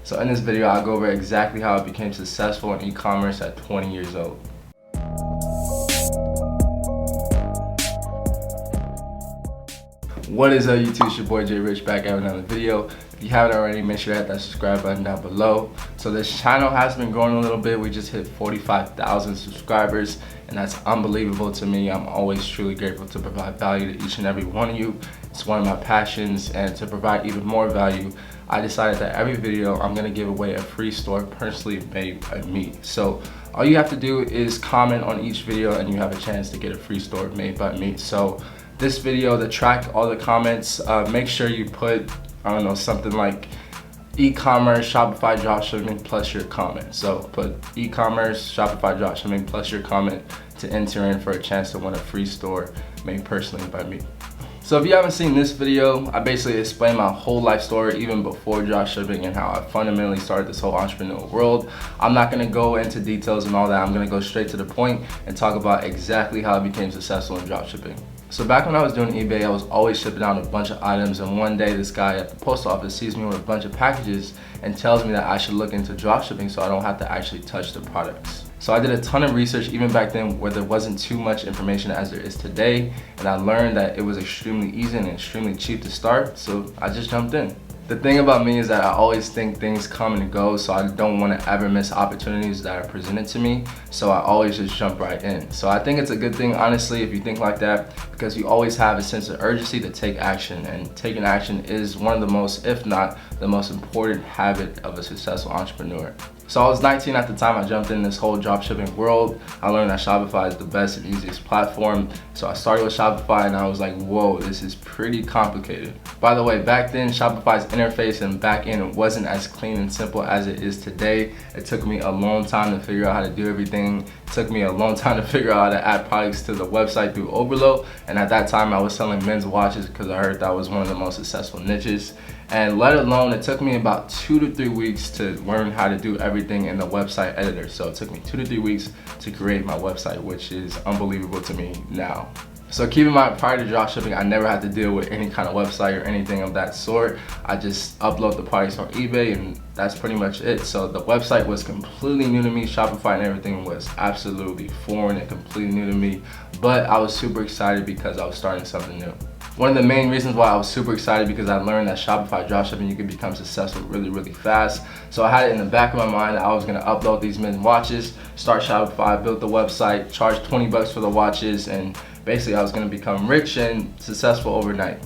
So in this video, I'll go over exactly how I became successful in e-commerce at 20 years old. What is up, YouTube? It's your boy Jay Rich back at another video. If you haven't already, make sure to hit that subscribe button down below. So this channel has been growing a little bit. We just hit 45,000 subscribers, and that's unbelievable to me. I'm always truly grateful to provide value to each and every one of you. It's one of my passions, and to provide even more value, I decided that every video I'm gonna give away a free store personally made by me. So all you have to do is comment on each video and you have a chance to get a free store made by me. So this video, to track all the comments, make sure you put, I don't know, something like e-commerce, Shopify dropshipping plus your comment. So put e-commerce, Shopify dropshipping plus your comment to enter in for a chance to win a free store made personally by me. So if you haven't seen this video, I basically explain my whole life story even before dropshipping and how I fundamentally started this whole entrepreneurial world. I'm not gonna go into details and all that. I'm gonna go straight to the point and talk about exactly how I became successful in dropshipping. So back when I was doing eBay, I was always shipping out a bunch of items, and one day this guy at the post office sees me with a bunch of packages and tells me that I should look into dropshipping so I don't have to actually touch the products. So I did a ton of research even back then where there wasn't too much information as there is today, and I learned that it was extremely easy and extremely cheap to start, so I just jumped in. The thing about me is that I always think things come and go, so I don't want to ever miss opportunities that are presented to me, so I always just jump right in. So I think it's a good thing, honestly, if you think like that, because you always have a sense of urgency to take action, and taking action is one of the most, if not the most important habit of a successful entrepreneur. So I was 19 at the time I jumped in this whole dropshipping world. I learned that Shopify is the best and easiest platform. So I started with Shopify and I was like, whoa, this is pretty complicated. By the way, back then Shopify's interface and backend wasn't as clean and simple as it is today. It took me a long time to figure out how to do everything. It took me a long time to figure out how to add products to the website through Overload. And at that time I was selling men's watches because I heard that was one of the most successful niches. And let alone, it took me about 2 to 3 weeks to learn how to do everything in the website editor. So it took me 2 to 3 weeks to create my website, which is unbelievable to me now. So keep in mind, prior to dropshipping, I never had to deal with any kind of website or anything of that sort. I just upload the products on eBay and that's pretty much it. So the website was completely new to me. Shopify and everything was absolutely foreign and completely new to me. But I was super excited because I was starting something new. One of the main reasons why I was super excited because I learned that Shopify dropshipping, you can become successful really fast. So I had it in the back of my mind that I was gonna upload these men's watches, start Shopify, build the website, charge 20 bucks for the watches, and basically I was gonna become rich and successful overnight.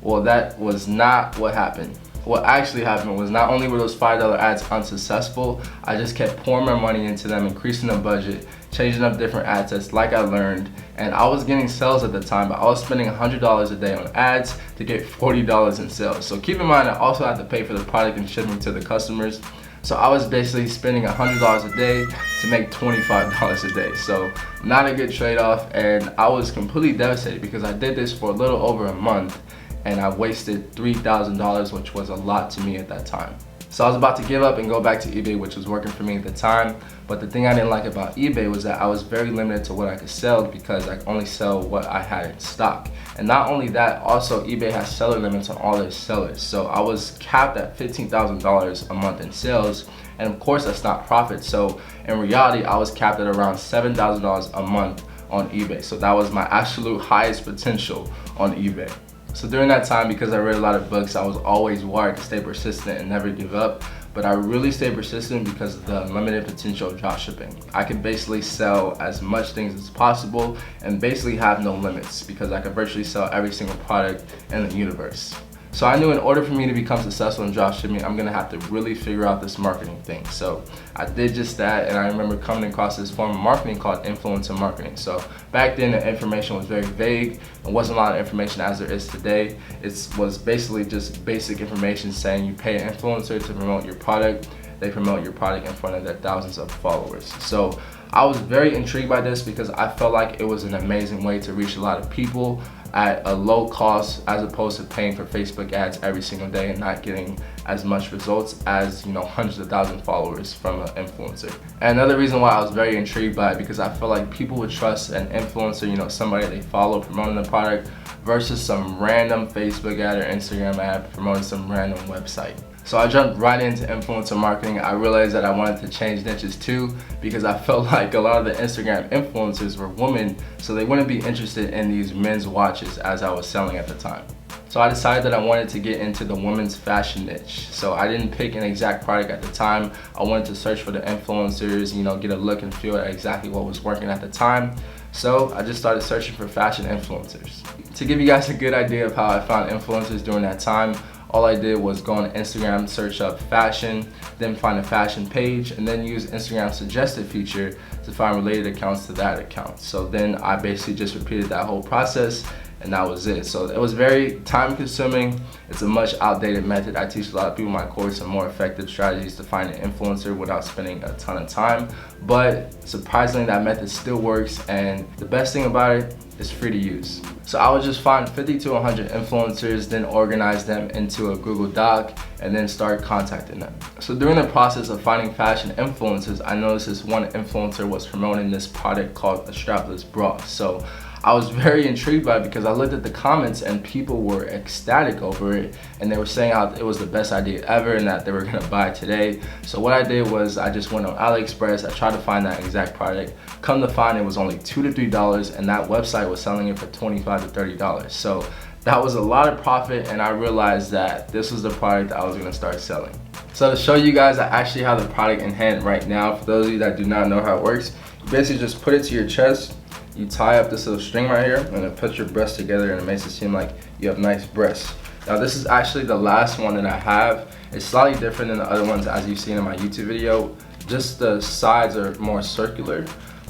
Well, that was not what happened. What actually happened was not only were those $5 ads unsuccessful, I just kept pouring my money into them, increasing the budget, changing up different ad sets like I learned, and I was getting sales at the time, but I was spending $100 a day on ads to get $40 in sales. So keep in mind, I also had to pay for the product and shipping to the customers. So I was basically spending $100 a day to make $25 a day. So not a good trade-off, and I was completely devastated because I did this for a little over a month and I wasted $3,000, which was a lot to me at that time. So I was about to give up and go back to eBay, which was working for me at the time. But the thing I didn't like about eBay was that I was very limited to what I could sell because I could only sell what I had in stock. And not only that, also eBay has seller limits on all their sellers. So I was capped at $15,000 a month in sales. And of course that's not profit. So in reality, I was capped at around $7,000 a month on eBay. So that was my absolute highest potential on eBay. So during that time, because I read a lot of books, I was always wired to stay persistent and never give up. But I really stayed persistent because of the unlimited potential of dropshipping. I could basically sell as much things as possible and basically have no limits because I could virtually sell every single product in the universe. So I knew in order for me to become successful in dropshipping, I'm gonna have to really figure out this marketing thing. So I did just that, and I remember coming across this form of marketing called influencer marketing. So back then the information was very vague. There wasn't a lot of information as there is today. It was basically just basic information saying you pay an influencer to promote your product. They promote your product in front of their thousands of followers. So I was very intrigued by this because I felt like it was an amazing way to reach a lot of people at a low cost as opposed to paying for Facebook ads every single day and not getting as much results as, you know, hundreds of thousands of followers from an influencer. And another reason why I was very intrigued by it because I feel like people would trust an influencer, you know, somebody they follow promoting the product versus some random Facebook ad or Instagram ad promoting some random website. So I jumped right into influencer marketing. I realized that I wanted to change niches too, because I felt like a lot of the Instagram influencers were women, so they wouldn't be interested in these men's watches as I was selling at the time. So I decided that I wanted to get into the women's fashion niche. So I didn't pick an exact product at the time. I wanted to search for the influencers, get a look and feel at exactly what was working at the time. So I just started searching for fashion influencers. To give you guys a good idea of how I found influencers during that time, all I did was go on Instagram, search up fashion, then find a fashion page, and then use Instagram's suggested feature to find related accounts to that account. So then I basically just repeated that whole process, and that was it. So it was very time consuming. It's a much outdated method. I teach a lot of people in my course some more effective strategies to find an influencer without spending a ton of time. But surprisingly, that method still works, and the best thing about it, it's free to use. So I would just find 50 to 100 influencers, then organize them into a Google Doc, and then start contacting them. So during the process of finding fashion influencers, I noticed this one influencer was promoting this product called a strapless bra. So I was very intrigued by it because I looked at the comments and people were ecstatic over it, and they were saying how it was the best idea ever and that they were gonna buy it today. So what I did was I just went on AliExpress, I tried to find that exact product. Come to find it was only $2 to $3, and that website was selling it for $25 to $30. So that was a lot of profit, and I realized that this was the product that I was gonna start selling. So to show you guys, I actually have the product in hand right now. For those of you that do not know how it works, you basically just put it to your chest. You tie up this little string right here, and it puts your breasts together, and it makes it seem like you have nice breasts. Now this is actually the last one that I have. It's slightly different than the other ones as you've seen in my YouTube video. Just the sides are more circular,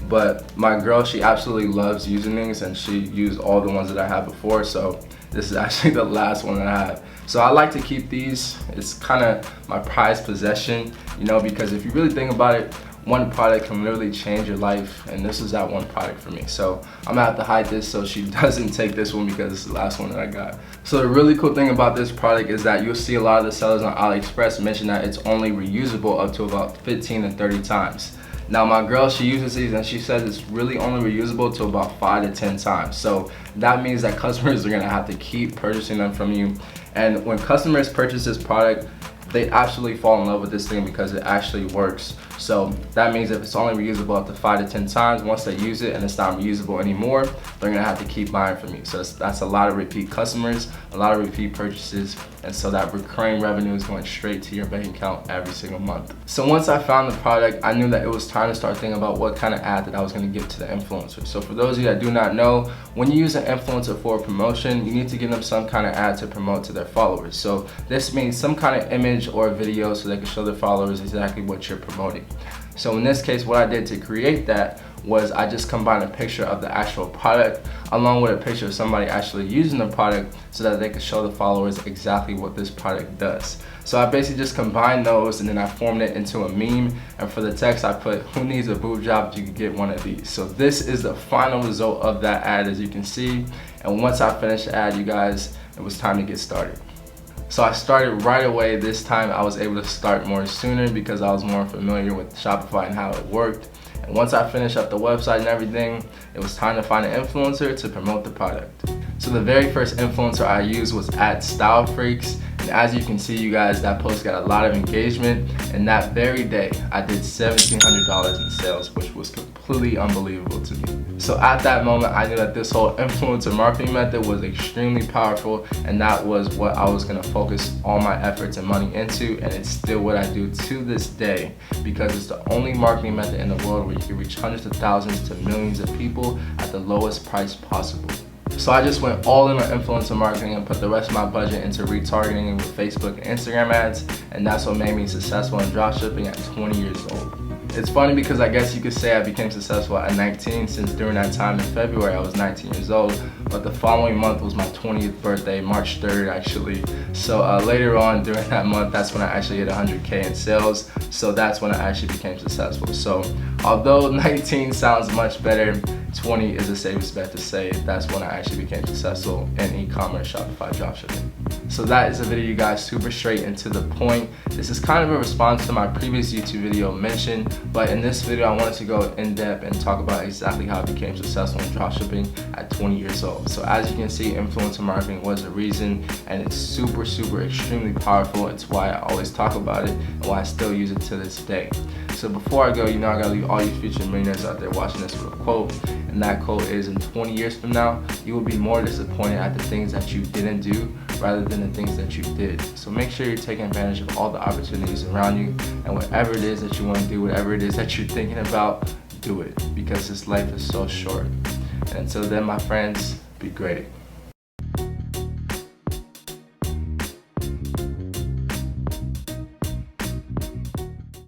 but my girl, she absolutely loves using these, and she used all the ones that I had before, so this is actually the last one that I have. So I like to keep these. It's kind of my prized possession, because if you really think about it, one product can literally change your life, and this is that one product for me. So I'm gonna have to hide this so she doesn't take this one, because it's the last one that I got. So the really cool thing about this product is that you'll see a lot of the sellers on AliExpress mention that it's only reusable up to about 15 to 30 times. Now my girl, she uses these and she says it's really only reusable to about 5 to 10 times. So that means that customers are gonna have to keep purchasing them from you. And when customers purchase this product, they absolutely fall in love with this thing because it actually works. So that means if it's only reusable up to 5 to 10 times, once they use it and it's not reusable anymore, they're gonna have to keep buying from you. So that's a lot of repeat customers, a lot of repeat purchases, and so that recurring revenue is going straight to your bank account every single month. So once I found the product, I knew that it was time to start thinking about what kind of ad that I was gonna give to the influencer. So for those of you that do not know, when you use an influencer for a promotion, you need to give them some kind of ad to promote to their followers. So this means some kind of image or video so they can show their followers exactly what you're promoting. So in this case, what I did to create that was I just combined a picture of the actual product along with a picture of somebody actually using the product so that they could show the followers exactly what this product does. So I basically just combined those, and then I formed it into a meme, and for the text I put, "Who needs a boob job? You can get one of these." So this is the final result of that ad, as you can see. And once I finished the ad, you guys, it was time to get started. So I started right away. This time I was able to start more sooner because I was more familiar with Shopify and how it worked. And once I finished up the website and everything, it was time to find an influencer to promote the product. So the very first influencer I used was @StyleFreaks. And as you can see, you guys, that post got a lot of engagement. And that very day, I did $1,700 in sales, which was completely unbelievable to me. So at that moment, I knew that this whole influencer marketing method was extremely powerful, and that was what I was gonna focus all my efforts and money into, and it's still what I do to this day, because it's the only marketing method in the world where you can reach hundreds of thousands to millions of people at the lowest price possible. So I just went all in on influencer marketing and put the rest of my budget into retargeting with Facebook and Instagram ads, and that's what made me successful in dropshipping at 20 years old. It's funny because I guess you could say I became successful at 19, since during that time in February I was 19 years old, but the following month was my 20th birthday, March 3rd actually. So later on during that month, that's when I actually hit 100K in sales, so that's when I actually became successful. So although 19 sounds much better, 20 is the safest bet to say that's when I actually became successful in e-commerce Shopify dropshipping. So that is a video, you guys, super straight and to the point. This is kind of a response to my previous YouTube video mentioned, but in this video I wanted to go in depth and talk about exactly how I became successful in dropshipping at 20 years old. So as you can see, influencer marketing was a reason, and it's super extremely powerful. It's why I always talk about it and why I still use it to this day. So before I go, I gotta leave all you future millionaires out there watching this with a quote, and that quote is, in 20 years from now, you will be more disappointed at the things that you didn't do rather than the things that you did. So make sure you're taking advantage of all the opportunities around you, and whatever it is that you want to do, whatever it is that you're thinking about, do it, because this life is so short. And until then, my friends, be great.